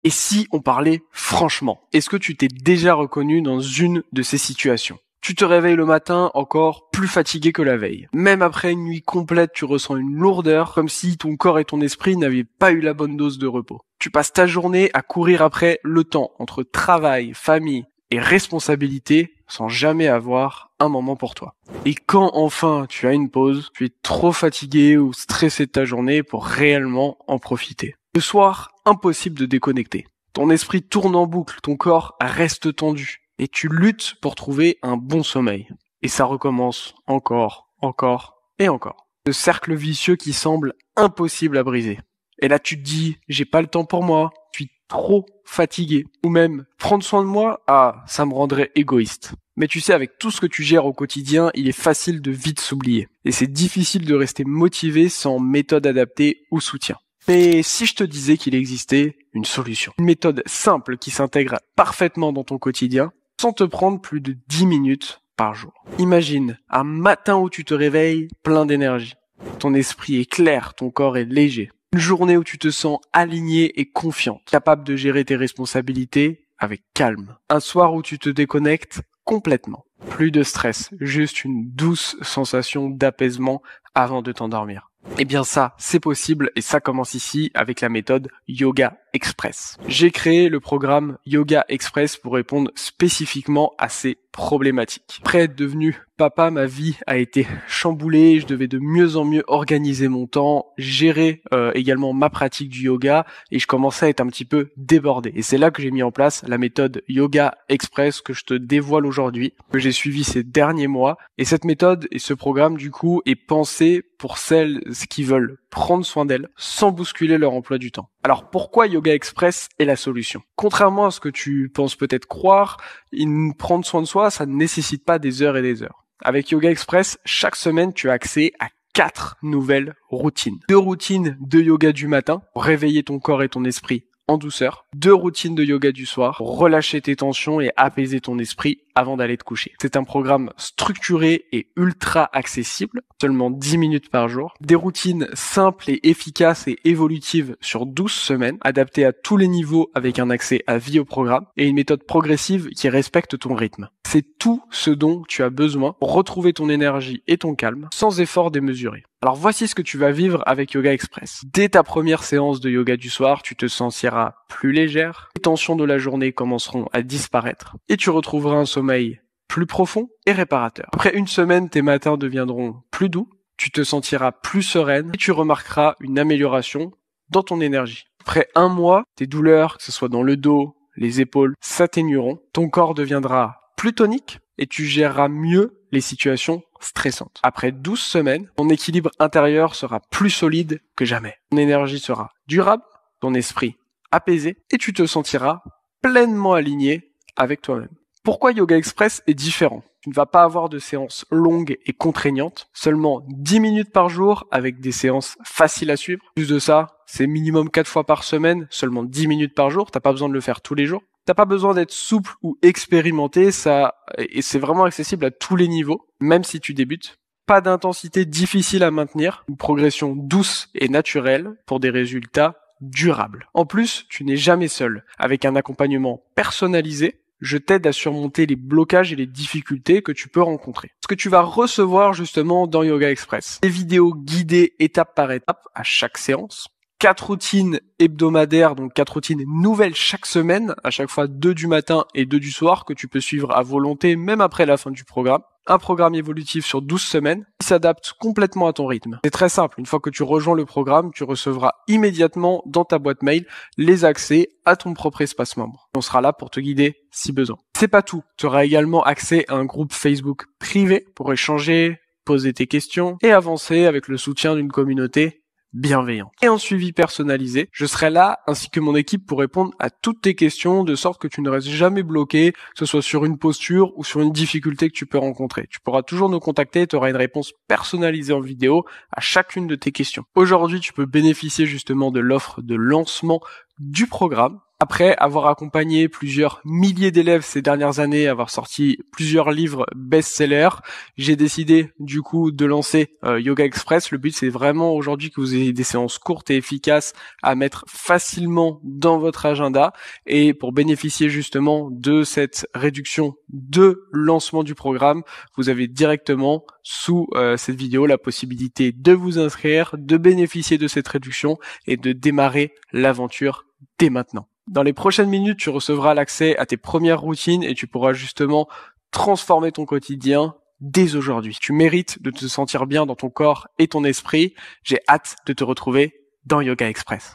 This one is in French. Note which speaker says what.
Speaker 1: Et si on parlait franchement, est-ce que tu t'es déjà reconnu dans une de ces situations? Tu te réveilles le matin encore plus fatigué que la veille. Même après une nuit complète, tu ressens une lourdeur, comme si ton corps et ton esprit n'avaient pas eu la bonne dose de repos. Tu passes ta journée à courir après le temps entre travail, famille et responsabilité sans jamais avoir un moment pour toi. Et quand enfin tu as une pause, tu es trop fatigué ou stressé de ta journée pour réellement en profiter. Le soir, impossible de déconnecter. Ton esprit tourne en boucle, ton corps reste tendu. Et tu luttes pour trouver un bon sommeil. Et ça recommence encore et encore. Ce cercle vicieux qui semble impossible à briser. Et là tu te dis, j'ai pas le temps pour moi, je suis trop fatigué. Ou même, prendre soin de moi, ça me rendrait égoïste. Mais tu sais, avec tout ce que tu gères au quotidien, il est facile de vite s'oublier. Et c'est difficile de rester motivé sans méthode adaptée ou soutien. Mais si je te disais qu'il existait une solution, une méthode simple qui s'intègre parfaitement dans ton quotidien, sans te prendre plus de 10 minutes par jour. Imagine un matin où tu te réveilles plein d'énergie. Ton esprit est clair, ton corps est léger. Une journée où tu te sens aligné et confiant, capable de gérer tes responsabilités avec calme. Un soir où tu te déconnectes complètement. Plus de stress, juste une douce sensation d'apaisement avant de t'endormir. Eh bien ça, c'est possible et ça commence ici avec la méthode Yoga Express. J'ai créé le programme Yoga Express pour répondre spécifiquement à ces problématiques. Après être devenu papa, ma vie a été chamboulée, je devais de mieux en mieux organiser mon temps, gérer également ma pratique du yoga et je commençais à être un petit peu débordé. Et c'est là que j'ai mis en place la méthode Yoga Express que je te dévoile aujourd'hui, que j'ai suivi ces derniers mois. Et cette méthode et ce programme du coup est pensé pour celles qui veulent prendre soin d'elles sans bousculer leur emploi du temps. Alors pourquoi Yoga Express est la solution? Contrairement à ce que tu penses peut-être croire, prendre soin de soi, ça ne nécessite pas des heures et des heures. Avec Yoga Express, chaque semaine, tu as accès à 4 nouvelles routines. 2 routines de yoga du matin pour réveiller ton corps et ton esprit en douceur. 2 routines de yoga du soir pour relâcher tes tensions et apaiser ton esprit avant d'aller te coucher. C'est un programme structuré et ultra accessible, seulement 10 minutes par jour. Des routines simples et efficaces et évolutives sur 12 semaines, adaptées à tous les niveaux avec un accès à vie au programme et une méthode progressive qui respecte ton rythme. C'est tout ce dont tu as besoin pour retrouver ton énergie et ton calme sans effort démesuré. Alors voici ce que tu vas vivre avec Yoga Express. Dès ta première séance de yoga du soir, tu te sentiras plus légère, les tensions de la journée commenceront à disparaître et tu retrouveras un sommeil plus profond et réparateur. Après une semaine, tes matins deviendront plus doux, tu te sentiras plus sereine et tu remarqueras une amélioration dans ton énergie. Après un mois, tes douleurs, que ce soit dans le dos, les épaules, s'atténueront, ton corps deviendra plus tonique et tu géreras mieux les situations stressantes. Après 12 semaines, ton équilibre intérieur sera plus solide que jamais. Ton énergie sera durable, ton esprit apaisé et tu te sentiras pleinement aligné avec toi-même. Pourquoi Yoga Express est différent? Tu ne vas pas avoir de séances longues et contraignantes, seulement 10 minutes par jour avec des séances faciles à suivre. Plus de ça, c'est minimum 4 fois par semaine, seulement 10 minutes par jour, t'as pas besoin de le faire tous les jours. T'as pas besoin d'être souple ou expérimenté, et c'est vraiment accessible à tous les niveaux, même si tu débutes. Pas d'intensité difficile à maintenir, une progression douce et naturelle pour des résultats durables. En plus, tu n'es jamais seul. Avec un accompagnement personnalisé, je t'aide à surmonter les blocages et les difficultés que tu peux rencontrer. Ce que tu vas recevoir justement dans Yoga Express. Des vidéos guidées étape par étape à chaque séance. 4 routines hebdomadaires, donc 4 routines nouvelles chaque semaine, à chaque fois 2 du matin et 2 du soir, que tu peux suivre à volonté, même après la fin du programme. Un programme évolutif sur 12 semaines qui s'adapte complètement à ton rythme. C'est très simple, une fois que tu rejoins le programme, tu recevras immédiatement dans ta boîte mail les accès à ton propre espace membre. On sera là pour te guider si besoin. C'est pas tout, tu auras également accès à un groupe Facebook privé pour échanger, poser tes questions et avancer avec le soutien d'une communauté bienveillante. Et en suivi personnalisé, je serai là ainsi que mon équipe pour répondre à toutes tes questions de sorte que tu ne restes jamais bloqué, que ce soit sur une posture ou sur une difficulté que tu peux rencontrer. Tu pourras toujours nous contacter et tu auras une réponse personnalisée en vidéo à chacune de tes questions. Aujourd'hui, tu peux bénéficier justement de l'offre de lancement du programme Après avoir accompagné plusieurs milliers d'élèves ces dernières années, avoir sorti plusieurs livres best-sellers, j'ai décidé du coup de lancer Yoga Express. Le but c'est vraiment aujourd'hui que vous ayez des séances courtes et efficaces à mettre facilement dans votre agenda. Et pour bénéficier justement de cette réduction de lancement du programme, vous avez directement sous cette vidéo la possibilité de vous inscrire, de bénéficier de cette réduction et de démarrer l'aventure dès maintenant. Dans les prochaines minutes, tu recevras l'accès à tes premières routines et tu pourras justement transformer ton quotidien dès aujourd'hui. Tu mérites de te sentir bien dans ton corps et ton esprit. J'ai hâte de te retrouver dans Yoga Express.